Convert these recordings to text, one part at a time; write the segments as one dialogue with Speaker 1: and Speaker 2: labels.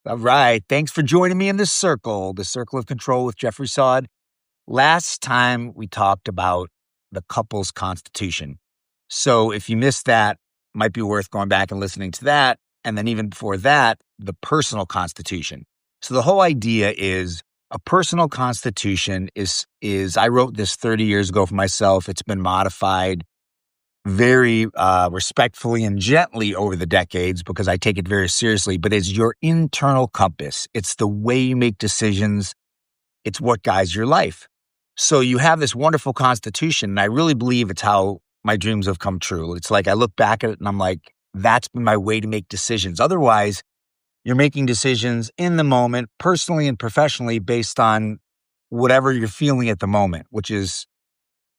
Speaker 1: All right. Thanks for joining me in the circle of control with Jeffrey Saad. Last time we talked about the couple's constitution. So if you missed that, might be worth going back and listening to that. And then even before that, the personal constitution. So the whole idea is a personal constitution is I wrote this 30 years ago for myself. It's been modified very respectfully and gently over the decades because I take it very seriously, but it's your internal compass. It's the way you make decisions. It's what guides your life. So you have this wonderful constitution, and I really believe it's how my dreams have come true. It's like I look back at it and I'm like, that's been my way to make decisions. Otherwise, you're making decisions in the moment, personally and professionally, based on whatever you're feeling at the moment, which is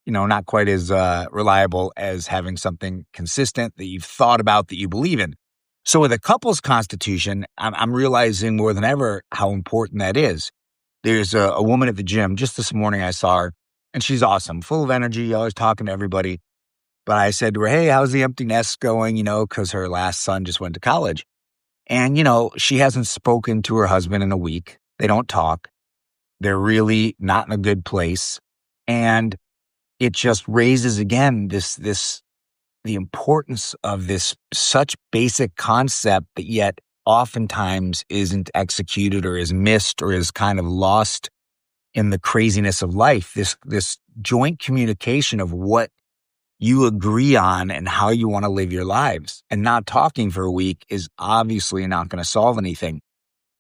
Speaker 1: not quite as reliable as having something consistent that you've thought about that you believe in. So with a couple's constitution, I'm realizing more than ever how important that is. There's a woman at the gym. Just this morning I saw her, and she's awesome, full of energy, always talking to everybody. But I said to her, hey, how's the empty nest going? Because her last son just went to college. And, she hasn't spoken to her husband in a week. They don't talk. They're really not in a good place. And it just raises again the importance of this such basic concept that yet oftentimes isn't executed or is missed or is kind of lost in the craziness of life. This joint communication of what you agree on and how you want to live your lives. And not talking for a week is obviously not going to solve anything.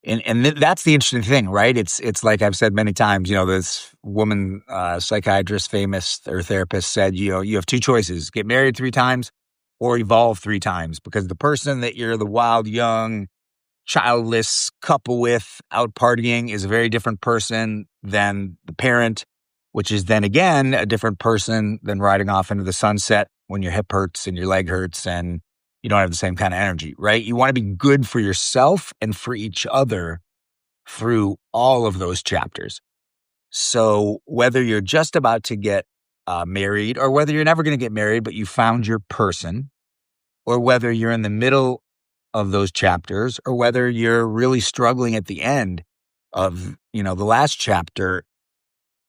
Speaker 1: And that's the interesting thing, right? It's like I've said many times, this woman, psychiatrist, famous, or therapist said, you have two choices: get married 3 times or evolve 3 times, because the person that you're the wild, young, childless couple with out partying is a very different person than the parent, which is then again a different person than riding off into the sunset when your hip hurts and your leg hurts and you don't have the same kind of energy, right? You want to be good for yourself and for each other through all of those chapters. So whether you're just about to get married, or whether you're never going to get married, but you found your person, or whether you're in the middle of those chapters, or whether you're really struggling at the end of, the last chapter,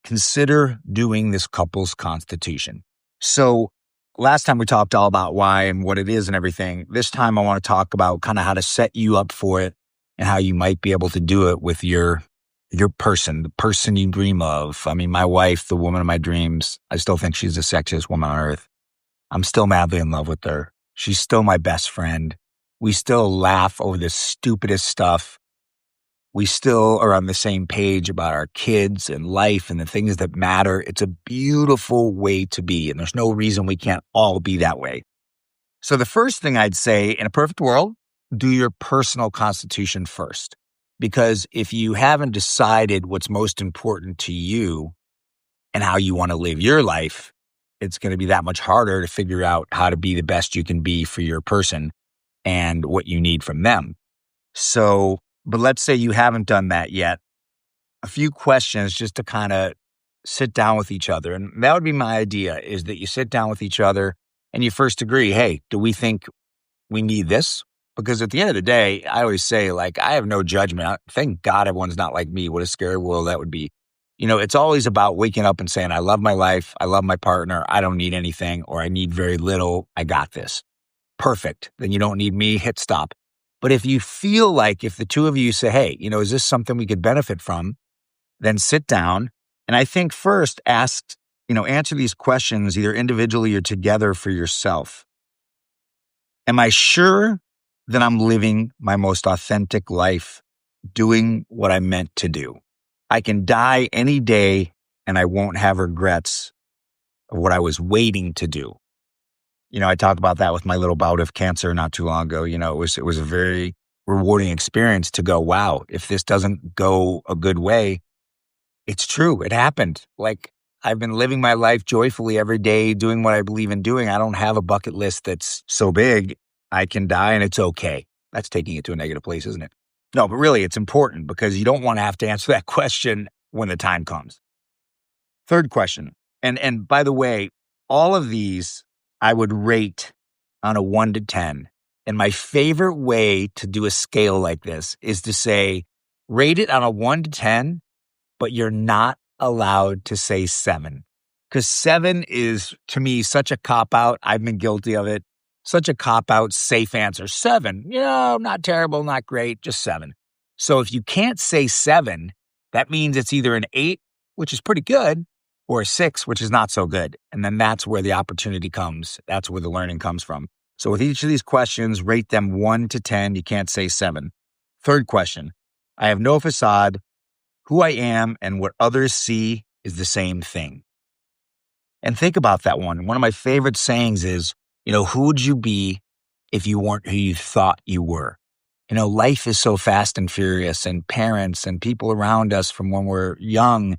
Speaker 1: consider doing this couple's constitution. So last time we talked all about why and what it is and everything. This time I want to talk about kind of how to set you up for it and how you might be able to do it with your person, the person you dream of. I mean, my wife, the woman of my dreams, I still think she's the sexiest woman on earth. I'm still madly in love with her. She's still my best friend. We still laugh over the stupidest stuff. We still are on the same page about our kids and life and the things that matter. It's a beautiful way to be, and there's no reason we can't all be that way. So the first thing I'd say, in a perfect world, do your personal constitution first. Because if you haven't decided what's most important to you and how you want to live your life, it's going to be that much harder to figure out how to be the best you can be for your person and what you need from them. So, but let's say you haven't done that yet. A few questions just to kind of sit down with each other. And that would be my idea, is that you sit down with each other and you first agree, hey, do we think we need this? Because at the end of the day, I always say, I have no judgment. Thank God everyone's not like me. What a scary world that would be. It's always about waking up and saying, I love my life. I love my partner. I don't need anything, or I need very little. I got this. Perfect. Then you don't need me. Hit stop. But if you feel like, if the two of you say, hey, is this something we could benefit from? Then sit down. And I think first answer these questions either individually or together for yourself. Am I sure that I'm living my most authentic life, doing what I'm meant to do? I can die any day and I won't have regrets of what I was waiting to do. I talked about that with my little bout of cancer not too long ago. It was a very rewarding experience to go, wow, if this doesn't go a good way, it's true. It happened. I've been living my life joyfully every day, doing what I believe in doing. I don't have a bucket list that's so big. I can die and it's okay. That's taking it to a negative place, isn't it? No, but really it's important, because you don't want to have to answer that question when the time comes. Third question. And by the way, all of these I would rate on a 1 to 10. And my favorite way to do a scale like this is to say, rate it on a 1 to 10, but you're not allowed to say 7. Because 7 is, to me, such a cop-out. I've been guilty of it. Such a cop-out, safe answer. 7, not terrible, not great, just 7. So if you can't say 7, that means it's either an 8, which is pretty good, or a 6, which is not so good. And then that's where the opportunity comes. That's where the learning comes from. So with each of these questions, rate them 1 to 10. You can't say 7. Third question. I have no facade. Who I am and what others see is the same thing. And think about that one. One of my favorite sayings is, who would you be if you weren't who you thought you were? Life is so fast and furious, and parents and people around us from when we're young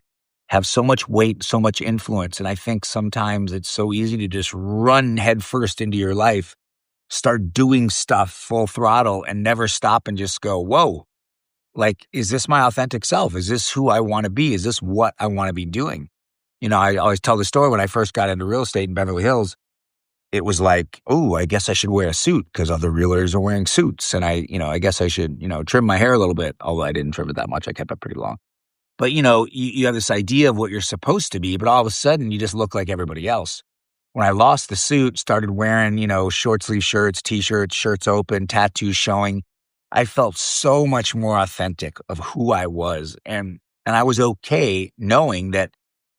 Speaker 1: have so much weight, so much influence. And I think sometimes it's so easy to just run headfirst into your life, start doing stuff full throttle and never stop and just go, whoa, is this my authentic self? Is this who I want to be? Is this what I want to be doing? I always tell the story when I first got into real estate in Beverly Hills, it was like, oh, I guess I should wear a suit because other realtors are wearing suits. And I guess I should, trim my hair a little bit, although I didn't trim it that much. I kept it pretty long. But, you have this idea of what you're supposed to be, but all of a sudden you just look like everybody else. When I lost the suit, started wearing, short sleeve shirts, t-shirts, shirts open, tattoos showing, I felt so much more authentic of who I was. And I was okay knowing that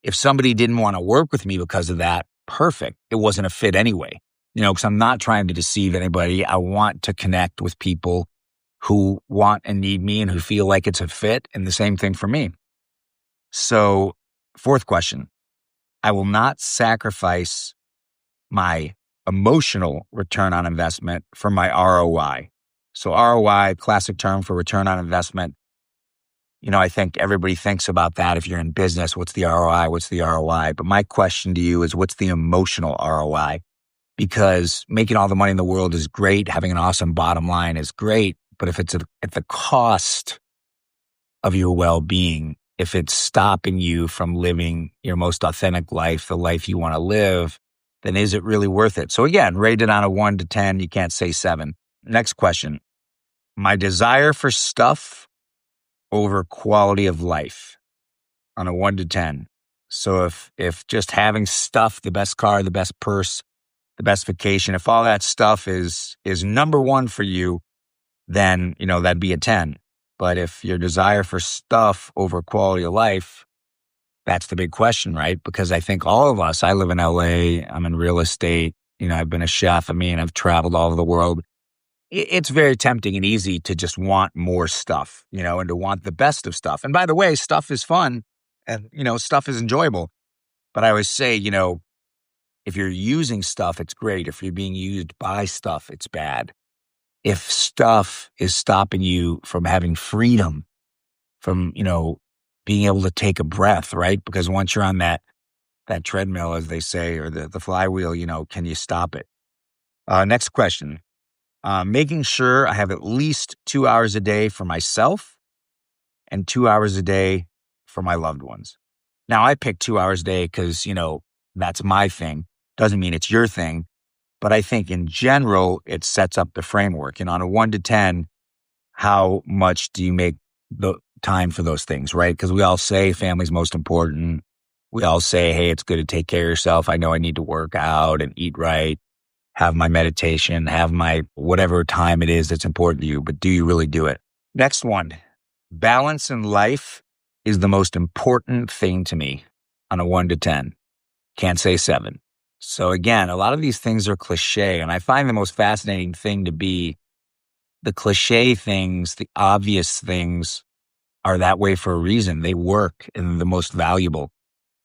Speaker 1: if somebody didn't want to work with me because of that, perfect. It wasn't a fit anyway, because I'm not trying to deceive anybody. I want to connect with people who want and need me and who feel like it's a fit, and the same thing for me. So, fourth question, I will not sacrifice my emotional return on investment for my ROI. So ROI, classic term for return on investment. I think everybody thinks about that. If you're in business, what's the ROI? What's the ROI? But my question to you is, what's the emotional ROI? Because making all the money in the world is great. Having an awesome bottom line is great. But if it's at the cost of your well-being, if it's stopping you from living your most authentic life, the life you want to live, then is it really worth it? So again, rated on a 1 to 10, you can't say 7. Next question. My desire for stuff over quality of life on a 1 to 10. So if just having stuff, the best car, the best purse, the best vacation, if all that stuff is number one for you, then, that'd be a 10. But if your desire for stuff over quality of life, that's the big question, right? Because I think all of us, I live in LA, I'm in real estate, I've been a chef. I've traveled all over the world. It's very tempting and easy to just want more stuff, and to want the best of stuff. And by the way, stuff is fun and, stuff is enjoyable. But I always say, if you're using stuff, it's great. If you're being used by stuff, it's bad. If stuff is stopping you from having freedom, from, being able to take a breath, right? Because once you're on that treadmill, as they say, or the flywheel, can you stop it? Next question. Making sure I have at least 2 hours a day for myself and 2 hours a day for my loved ones. Now, I pick 2 hours a day because, that's my thing. Doesn't mean it's your thing. But I think in general, it sets up the framework. And on a 1 to 10, how much do you make the time for those things, right? Because we all say family's most important. We all say, hey, it's good to take care of yourself. I know I need to work out and eat right, have my meditation, have my whatever time it is that's important to you, but do you really do it? Next one, balance in life is the most important thing to me on a 1 to 10. Can't say 7. So again, a lot of these things are cliche, and I find the most fascinating thing to be the cliche things, the obvious things are that way for a reason. They work and the most valuable.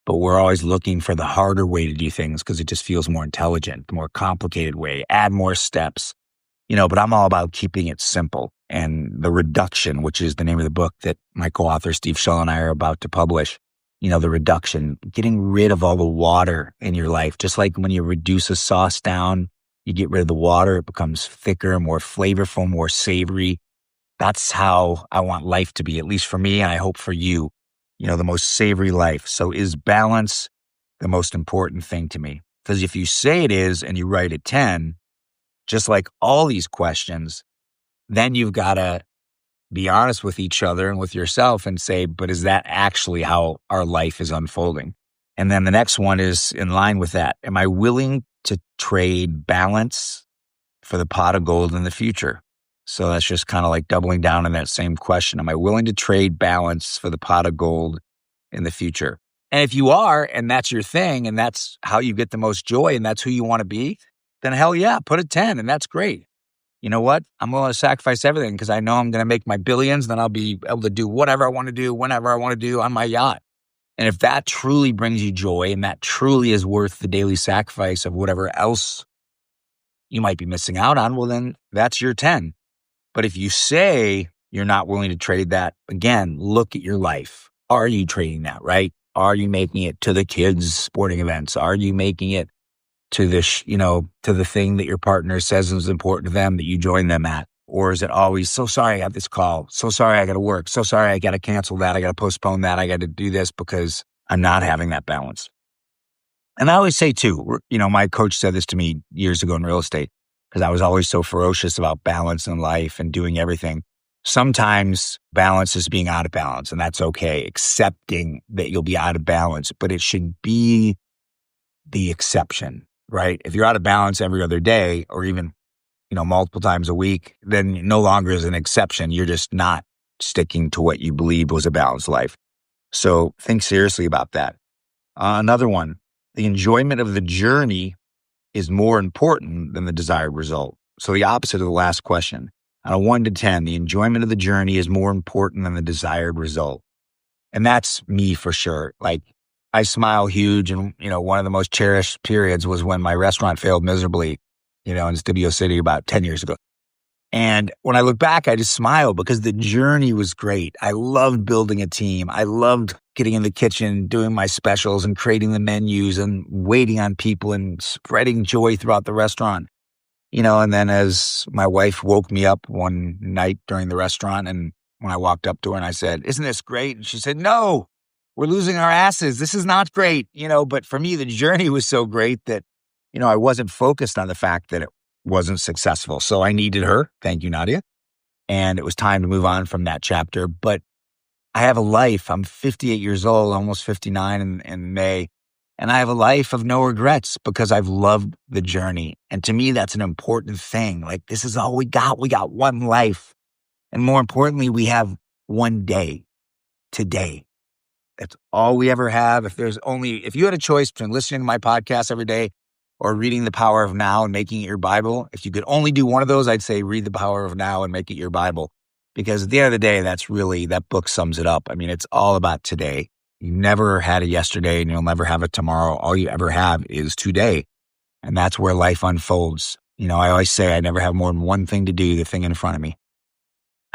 Speaker 1: But we're always looking for the harder way to do things because it just feels more intelligent, the more complicated way, add more steps. But I'm all about keeping it simple. And the reduction, which is the name of the book that my co-author Steve Shull and I are about to publish, the reduction, getting rid of all the water in your life. Just like when you reduce a sauce down, you get rid of the water, it becomes thicker, more flavorful, more savory. That's how I want life to be, at least for me, and I hope for you. The most savory life. So is balance the most important thing to me? Because if you say it is and you write a 10, just like all these questions, then you've got to be honest with each other and with yourself and say, but is that actually how our life is unfolding? And then the next one is in line with that. Am I willing to trade balance for the pot of gold in the future? So that's just kind of like doubling down on that same question. Am I willing to trade balance for the pot of gold in the future? And if you are, and that's your thing, and that's how you get the most joy, and that's who you want to be, then hell yeah, put a 10, and that's great. You know what? I'm willing to sacrifice everything because I know I'm going to make my billions. Then I'll be able to do whatever I want to do, whenever I want to do on my yacht. And if that truly brings you joy and that truly is worth the daily sacrifice of whatever else you might be missing out on, well, then that's your 10. But if you say you're not willing to trade that, again, look at your life. Are you trading that, right? Are you making it to the kids' sporting events? Are you making it to this, to the thing that your partner says is important to them that you join them at? Or is it always, so sorry I got this call. So sorry I got to work. So sorry I got to cancel that. I got to postpone that. I got to do this because I'm not having that balance. And I always say too, my coach said this to me years ago in real estate because I was always so ferocious about balance in life and doing everything. Sometimes balance is being out of balance, and that's okay. Accepting that you'll be out of balance, but it should be the exception, right? If you're out of balance every other day or even, multiple times a week, then no longer is an exception. You're just not sticking to what you believe was a balanced life. So think seriously about that. Another one, the enjoyment of the journey is more important than the desired result. So the opposite of the last question. On a 1 to 10, the enjoyment of the journey is more important than the desired result. And that's me for sure. Like, I smile huge. And, one of the most cherished periods was when my restaurant failed miserably, in Studio City about 10 years ago. And when I look back, I just smile because the journey was great. I loved building a team. I loved getting in the kitchen, doing my specials and creating the menus and waiting on people and spreading joy throughout the restaurant. And then as my wife woke me up one night during the restaurant, and when I walked up to her and I said, "Isn't this great?" And she said, "No, we're losing our asses. This is not great." But for me, the journey was so great that, I wasn't focused on the fact that it wasn't successful. So I needed her. Thank you, Nadia. And it was time to move on from that chapter. But I have a life. I'm 58 years old, almost 59 in May. And I have a life of no regrets because I've loved the journey. And to me, that's an important thing. Like, this is all we got. We got one life. And more importantly, we have one day, today. That's all we ever have. If you had a choice between listening to my podcast every day or reading The Power of Now and making it your Bible, if you could only do one of those, I'd say read The Power of Now and make it your Bible. Because at the end of the day, that book sums it up. I mean, it's all about today. You never had a yesterday and you'll never have a tomorrow. All you ever have is today. And that's where life unfolds. I always say I never have more than one thing to do, the thing in front of me.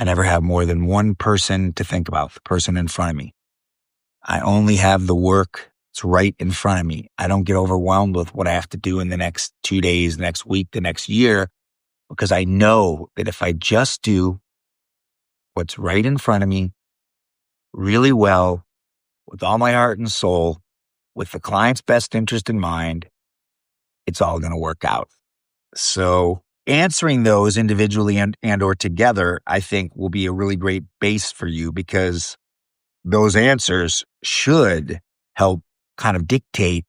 Speaker 1: I never have more than one person to think about, the person in front of me. I only have the work that's right in front of me. I don't get overwhelmed with what I have to do in the next 2 days, the next week, the next year, because I know that if I just do what's right in front of me really well, with all my heart and soul, with the client's best interest in mind, it's all going to work out. So answering those individually and or together, I think will be a really great base for you because those answers should help kind of dictate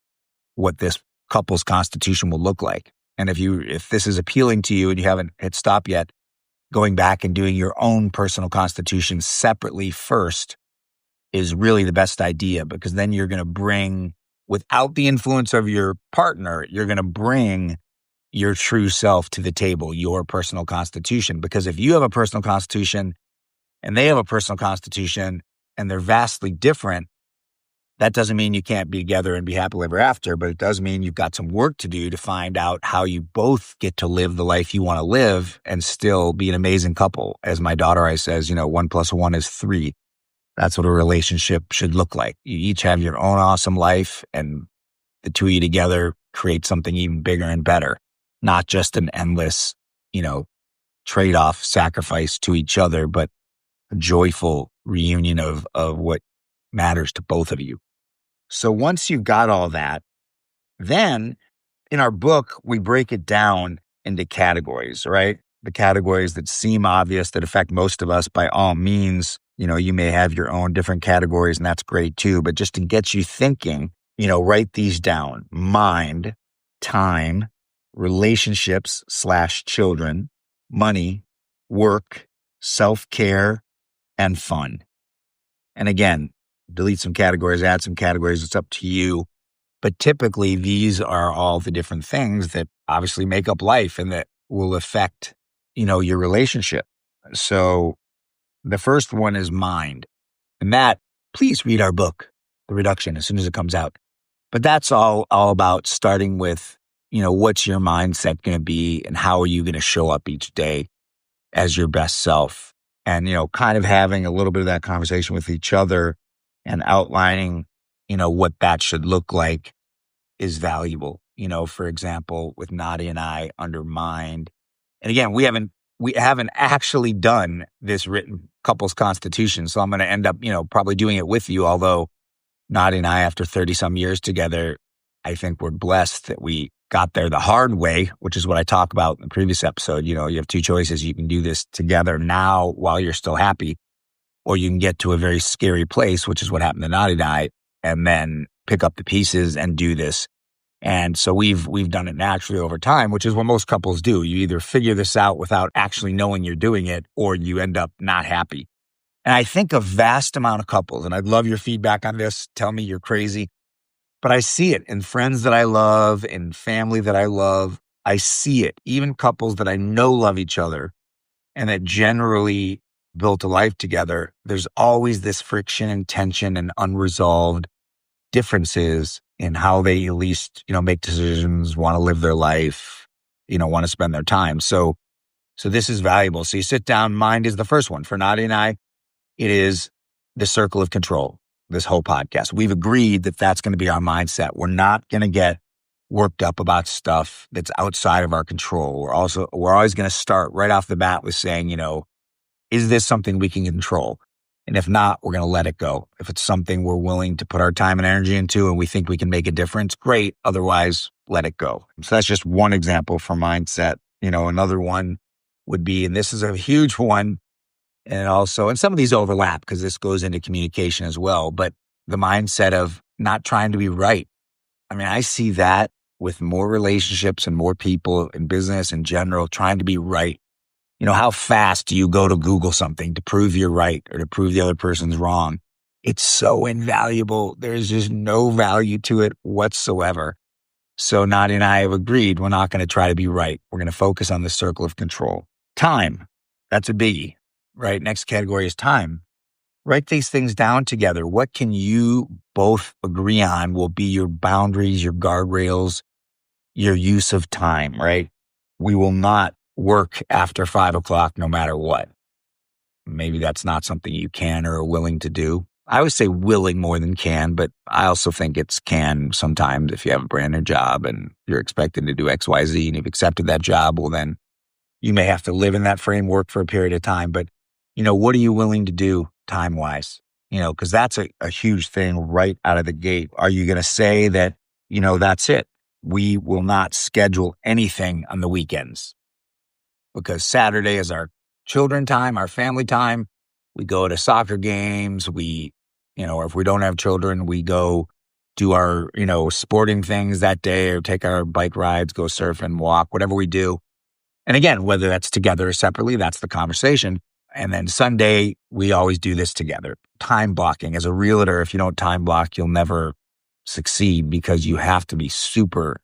Speaker 1: what this couple's constitution will look like. And if this is appealing to you and you haven't hit stop yet, going back and doing your own personal constitution separately first is really the best idea, because then you're going to bring, without the influence of your partner, you're going to bring your true self to the table, your personal constitution. Because if you have a personal constitution and they have a personal constitution and they're vastly different, that doesn't mean you can't be together and be happily ever after, but it does mean you've got some work to do to find out how you both get to live the life you want to live and still be an amazing couple. As my daughter always says, 1 + 1 is 3. That's what a relationship should look like. You each have your own awesome life, and the two of you together create something even bigger and better. Not just an endless, trade-off sacrifice to each other, but a joyful reunion of what matters to both of you. So once you've got all that, then in our book, we break it down into categories, right? The categories that seem obvious that affect most of us by all means. You may have your own different categories and that's great too. But just to get you thinking, write these down: mind, time, relationships/children, money, work, self-care, and fun. And again, delete some categories, add some categories. It's up to you. But typically, these are all the different things that obviously make up life and that will affect, your relationship. So the first one is mind. And that, please read our book, The Reduction, as soon as it comes out. But that's all about starting with, what's your mindset going to be and how are you going to show up each day as your best self? And, kind of having a little bit of that conversation with each other and outlining, what that should look like is valuable. For example, with Nadia and I under mind. And again, we haven't actually done this written couples constitution. So I'm going to end up, probably doing it with you. Although Nadia and I, after 30 some years together, I think we're blessed that we got there the hard way, which is what I talk about in the previous episode. You have two choices. You can do this together now while you're still happy, or you can get to a very scary place, which is what happened to Nadia and I, and then pick up the pieces and do this. And so we've done it naturally over time, which is what most couples do. You either figure this out without actually knowing you're doing it, or you end up not happy. And I think a vast amount of couples, and I'd love your feedback on this. Tell me you're crazy. But I see it in friends that I love, in family that I love. I see it. Even couples that I know love each other and that generally built a life together, there's always this friction and tension and unresolved differences in how they at least, make decisions, want to live their life, want to spend their time. So this is valuable. So you sit down. Mind is the first one. For Nadia and I, it is the circle of control. This whole podcast, we've agreed that that's going to be our mindset. We're not going to get worked up about stuff that's outside of our control. We're always going to start right off the bat with saying, is this something we can control? And if not, we're going to let it go. If it's something we're willing to put our time and energy into and we think we can make a difference, great. Otherwise, let it go. So that's just one example for mindset. Another one would be, and this is a huge one, and some of these overlap because this goes into communication as well, but the mindset of not trying to be right. I mean, I see that with more relationships and more people in business in general, trying to be right. How fast do you go to Google something to prove you're right or to prove the other person's wrong? It's so invaluable. There's just no value to it whatsoever. So Nadia and I have agreed we're not going to try to be right. We're going to focus on the circle of control. Time. That's a biggie. Right? Next category is time. Write these things down together. What can you both agree on will be your boundaries, your guardrails, your use of time, right? We will not work after 5 o'clock no matter what. Maybe that's not something you can or are willing to do. I always say willing more than can, but I also think it's can sometimes if you have a brand new job and you're expected to do X, Y, Z and you've accepted that job, well then you may have to live in that framework for a period of time, but what are you willing to do time-wise? Because that's a huge thing right out of the gate. Are you going to say that, that's it? We will not schedule anything on the weekends because Saturday is our children time, our family time. We go to soccer games. Or if we don't have children, we go do our, sporting things that day or take our bike rides, go surf and walk, whatever we do. And again, whether that's together or separately, that's the conversation. And then Sunday, we always do this together. Time blocking. As a realtor, if you don't time block, you'll never succeed because you have to be super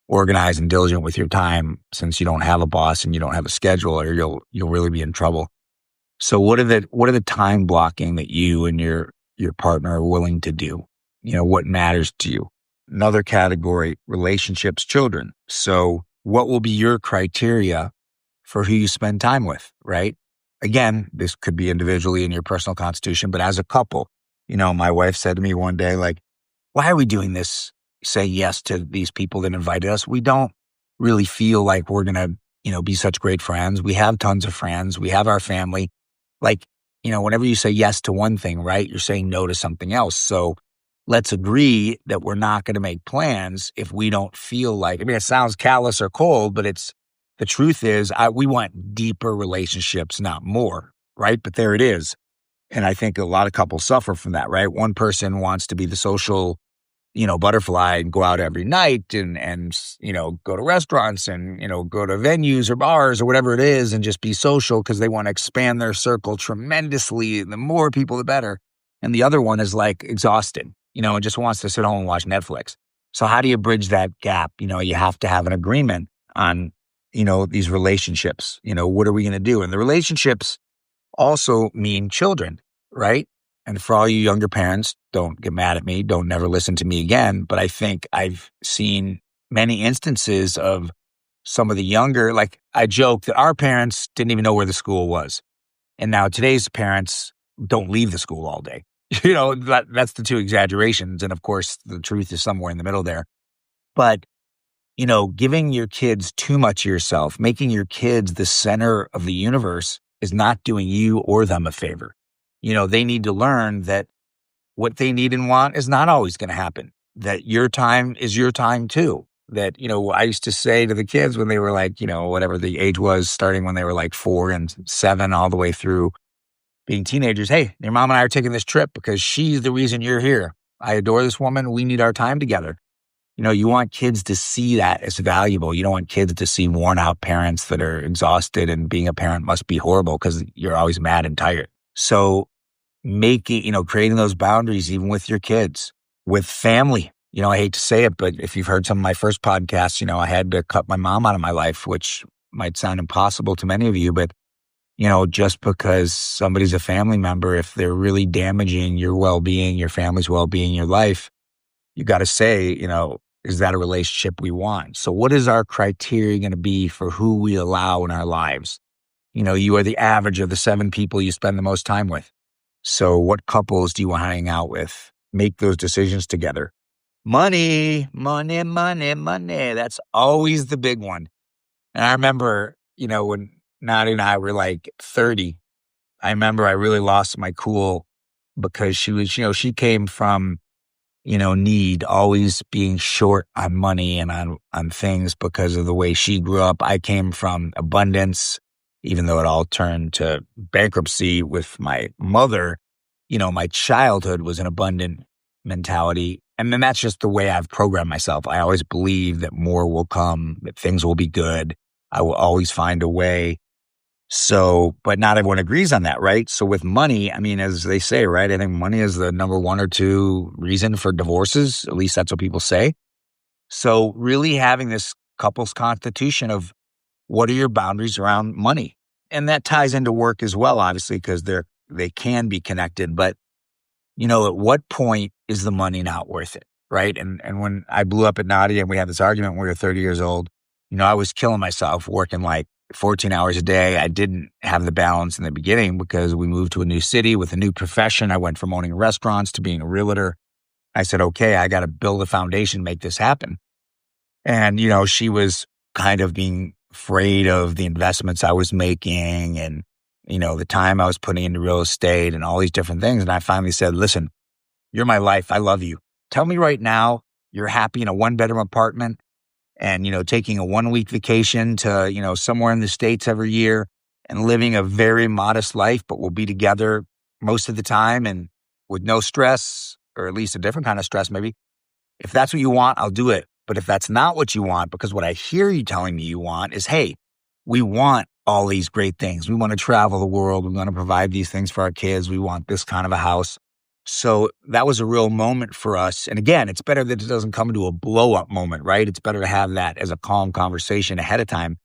Speaker 1: organized and diligent with your time since you don't have a boss and you don't have a schedule or you'll really be in trouble. So what are the time blocking that you and your partner are willing to do? What matters to you? Another category, relationships, children. So what will be your criteria for who you spend time with, right? Again, this could be individually in your personal constitution, but as a couple, my wife said to me one day, like, why are we doing this? Say yes to these people that invited us. We don't really feel like we're going to, be such great friends. We have tons of friends. We have our family. Like, whenever you say yes to one thing, right, you're saying no to something else. So let's agree that we're not going to make plans if we don't feel like, it sounds callous or cold, but it's the truth is we want deeper relationships, not more, right? But there it is. And I think a lot of couples suffer from that, right? One person wants to be the social, butterfly and go out every night and go to restaurants and, go to venues or bars or whatever it is and just be social because they want to expand their circle tremendously. The more people, the better. And the other one is like exhausted, and just wants to sit home and watch Netflix. So how do you bridge that gap? You have to have an agreement on, these relationships. What are we going to do? And the relationships also mean children, right? And for all you younger parents, don't get mad at me. Don't never listen to me again. But I think I've seen many instances of some of the younger, like I joke that our parents didn't even know where the school was. And now today's parents don't leave the school all day. That's the two exaggerations. And of course, the truth is somewhere in the middle there. But, giving your kids too much of yourself, making your kids the center of the universe is not doing you or them a favor. They need to learn that what they need and want is not always going to happen, that your time is your time too. That, I used to say to the kids when they were like, whatever the age was, starting when they were like 4 and 7, all the way through being teenagers. Hey, your mom and I are taking this trip because she's the reason you're here. I adore this woman. We need our time together. You want kids to see that as valuable. You don't want kids to see worn out parents that are exhausted and being a parent must be horrible because you're always mad and tired. So creating those boundaries, even with your kids, with family. I hate to say it, but if you've heard some of my first podcasts, I had to cut my mom out of my life, which might sound impossible to many of you, but just because somebody's a family member, if they're really damaging your well-being, your family's well-being, your life, you got to say, is that a relationship we want? So what is our criteria going to be for who we allow in our lives? You are the average of the 7 people you spend the most time with. So what couples do you want to hang out with? Make those decisions together. Money, money, money, money. That's always the big one. And I remember, when Nadia and I were like 30, I remember I really lost my cool because she was, she came from, need, always being short on money and on things because of the way she grew up. I came from abundance, even though it all turned to bankruptcy with my mother. My childhood was an abundant mentality. And then that's just the way I've programmed myself. I always believe that more will come, that things will be good. I will always find a way. So, but not everyone agrees on that, right? So with money, as they say, right? I think money is the number 1 or 2 reason for divorces. At least that's what people say. So really having this couple's constitution of what are your boundaries around money? And that ties into work as well, obviously, because they can be connected. But, at what point is the money not worth it, right? And when I blew up at Nadia and we had this argument when we were 30 years old, I was killing myself working like 14 hours a day. I didn't have the balance in the beginning because we moved to a new city with a new profession. I went from owning restaurants to being a realtor. I said, okay, I got to build a foundation, make this happen. And, she was kind of being afraid of the investments I was making and, the time I was putting into real estate and all these different things. And I finally said, listen, you're my life. I love you. Tell me right now you're happy in a 1-bedroom apartment and, taking a 1-week vacation to, somewhere in the States every year and living a very modest life, but we'll be together most of the time and with no stress, or at least a different kind of stress maybe. If that's what you want, I'll do it. But if that's not what you want, because what I hear you telling me you want is, hey, we want all these great things. We want to travel the world. We want to provide these things for our kids. We want this kind of a house. So that was a real moment for us. And again, it's better that it doesn't come to a blow up moment, right? It's better to have that as a calm conversation ahead of time.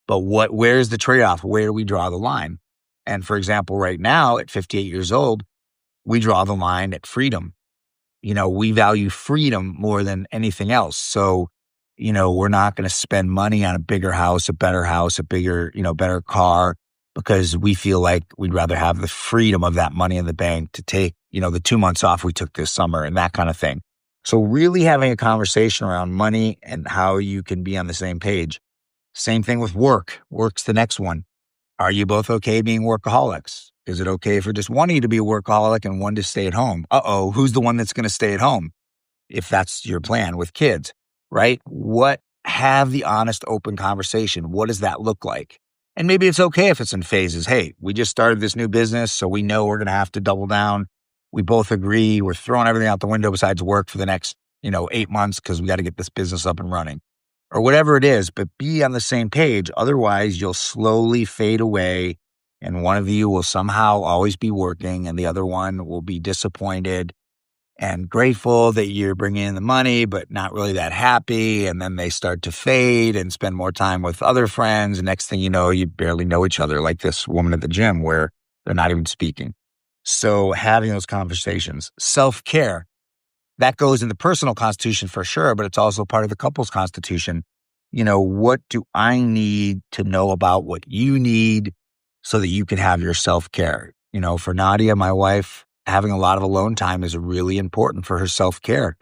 Speaker 1: But where's the trade-off? Where do we draw the line? And for example, right now at 58 years old, we draw the line at freedom. We value freedom more than anything else. So, we're not going to spend money on a bigger house, a better house, a bigger, better car, because we feel like we'd rather have the freedom of that money in the bank to take, the 2 months off we took this summer and that kind of thing. So really having a conversation around money and how you can be on the same page. Same thing with work. Work's the next one. Are you both okay being workaholics? Is it okay for just one of you to be a workaholic and one to stay at home? Who's the one that's going to stay at home? If that's your plan with kids, right? What have the honest, open conversation. What does that look like? And maybe it's okay if it's in phases. Hey, we just started this new business, so we know we're going to have to double down. We both agree we're throwing everything out the window besides work for the next, 8 months because we got to get this business up and running or whatever it is, but be on the same page. Otherwise, you'll slowly fade away and one of you will somehow always be working and the other one will be disappointed and grateful that you're bringing in the money, but not really that happy. And then they start to fade and spend more time with other friends. And next thing you know, you barely know each other, like this woman at the gym where they're not even speaking. So having those conversations, self-care, that goes in the personal constitution for sure, but it's also part of the couple's constitution. What do I need to know about what you need so that you can have your self-care? For Nadia, my wife, having a lot of alone time is really important for her self-care.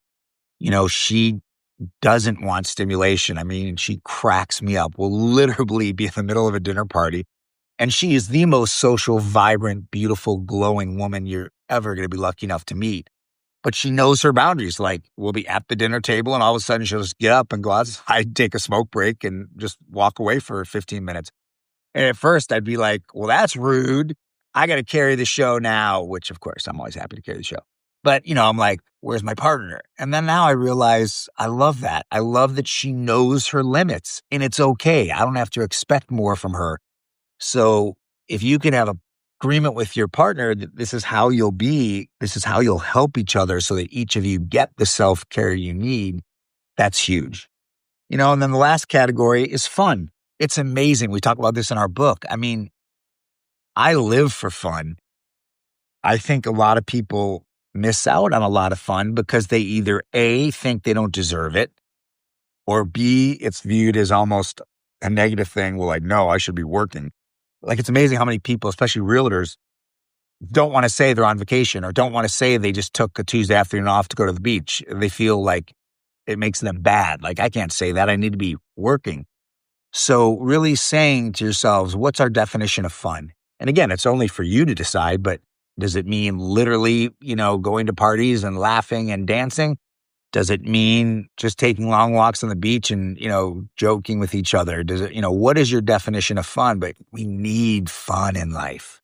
Speaker 1: She doesn't want stimulation. I mean, she cracks me up. We'll literally be in the middle of a dinner party, and she is the most social, vibrant, beautiful, glowing woman you're ever going to be lucky enough to meet. But she knows her boundaries. Like, we'll be at the dinner table, and all of a sudden she'll just get up and go outside, take a smoke break, and just walk away for 15 minutes. And at first I'd be like, well, that's rude. I got to carry the show now, which of course I'm always happy to carry the show. But, I'm like, where's my partner? And then now I realize I love that. I love that she knows her limits and it's okay. I don't have to expect more from her. So if you can have an agreement with your partner that this is how you'll be, this is how you'll help each other so that each of you get the self-care you need, that's huge. And then the last category is fun. It's amazing. We talk about this in our book. I mean, I live for fun. I think a lot of people miss out on a lot of fun because they either A, think they don't deserve it, or B, it's viewed as almost a negative thing. Well, like, no, I should be working. Like, it's amazing how many people, especially realtors, don't want to say they're on vacation or don't want to say they just took a Tuesday afternoon off to go to the beach. They feel like it makes them bad. Like, I can't say that. I need to be working. So really saying to yourselves, what's our definition of fun? And again, it's only for you to decide, but does it mean literally, going to parties and laughing and dancing? Does it mean just taking long walks on the beach and, joking with each other? Does it, what is your definition of fun? But we need fun in life.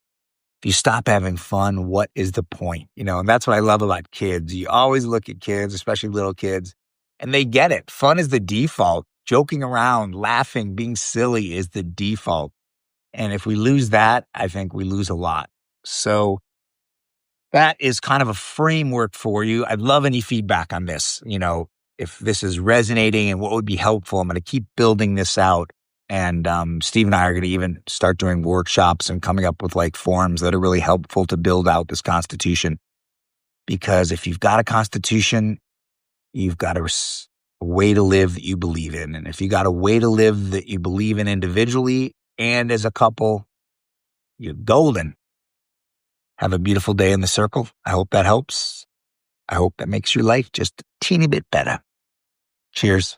Speaker 1: If you stop having fun, what is the point? And that's what I love about kids. You always look at kids, especially little kids, and they get it. Fun is the default. Joking around, laughing, being silly is the default. And if we lose that, I think we lose a lot. So that is kind of a framework for you. I'd love any feedback on this. If this is resonating and what would be helpful, I'm going to keep building this out. And Steve and I are going to even start doing workshops and coming up with like forms that are really helpful to build out this constitution. Because if you've got a constitution, you've got a way to live that you believe in. And if you got a way to live that you believe in individually and as a couple, you're golden. Have a beautiful day in the circle. I hope that helps. I hope that makes your life just a teeny bit better. Cheers.